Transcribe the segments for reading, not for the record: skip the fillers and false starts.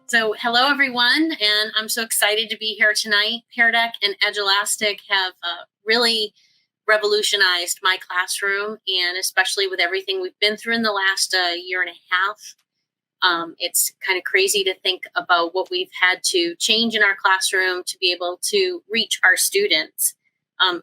So hello, everyone, and I'm so excited to be here tonight. Pear Deck and Edulastic have really revolutionized my classroom, and especially with everything we've been through in the last year and a half. It's kind of crazy to think about what we've had to change in our classroom to be able to reach our students. Um,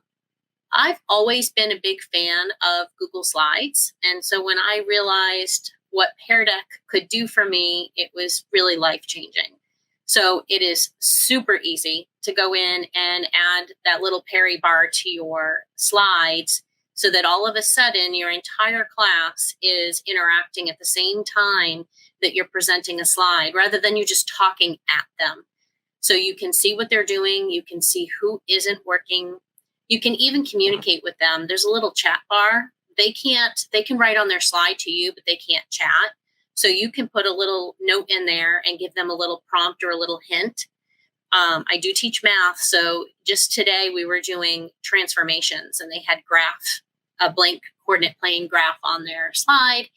I've always been a big fan of Google Slides. And so when I realized what Pear Deck could do for me, it was really life changing. So it is super easy to go in and add that little Perry bar to your slides so that all of a sudden your entire class is interacting at the same time that you're presenting a slide rather than you just talking at them. So you can see what they're doing, you can see who isn't working. You can even communicate with them. There's a little chat bar. They can write on their slide to you, but they can't chat. So you can put a little note in there and give them a little prompt or a little hint. I do teach math. So just today we were doing transformations and they had a blank coordinate plane graph on their slide.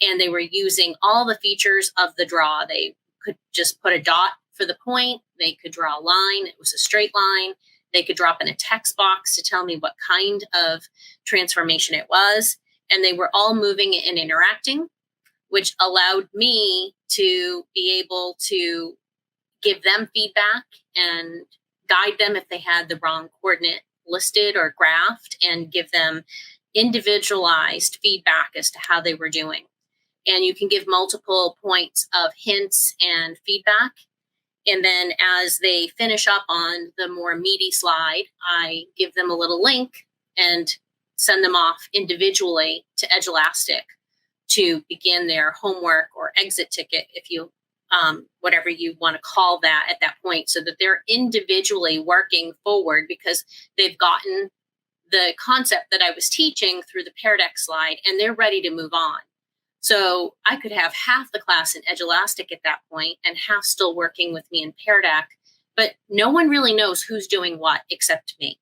And they were using all the features of the draw. They could just put a dot for the point. They could draw a line. It was a straight line. They could drop in a text box to tell me what kind of transformation it was. And they were all moving and interacting, which allowed me to be able to give them feedback and guide them if they had the wrong coordinate listed or graphed and give them individualized feedback as to how they were doing. And you can give multiple points of hints and feedback. And then as they finish up on the more meaty slide, I give them a little link and send them off individually to Edulastic to begin their homework or exit ticket, if you, whatever you want to call that at that point, so that they're individually working forward because they've gotten the concept that I was teaching through the Pear Deck slide and they're ready to move on. So I could have half the class in Edulastic at that point and half still working with me in Pear Deck, but no one really knows who's doing what except me.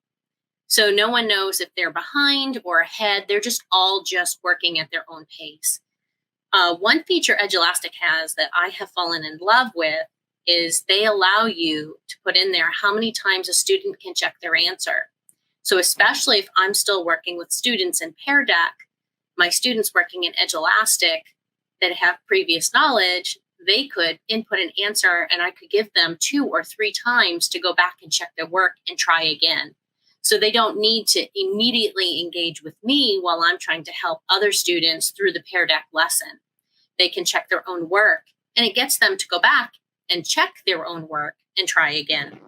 So no one knows if they're behind or ahead. They're all working at their own pace. One feature Edulastic has that I have fallen in love with is they allow you to put in there how many times a student can check their answer. So especially if I'm still working with students in Pear Deck, my students working in Edulastic that have previous knowledge, they could input an answer and I could give them 2 or 3 times to go back and check their work and try again. So they don't need to immediately engage with me while I'm trying to help other students through the Pear Deck lesson. They can check their own work and it gets them to go back and check their own work and try again.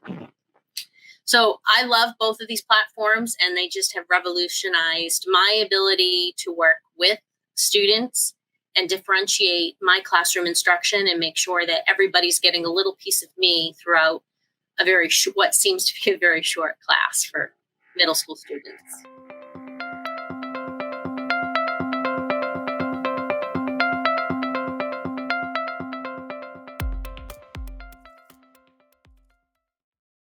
So I love both of these platforms and they just have revolutionized my ability to work with students and differentiate my classroom instruction and make sure that everybody's getting a little piece of me throughout what seems to be a very short class for middle school students.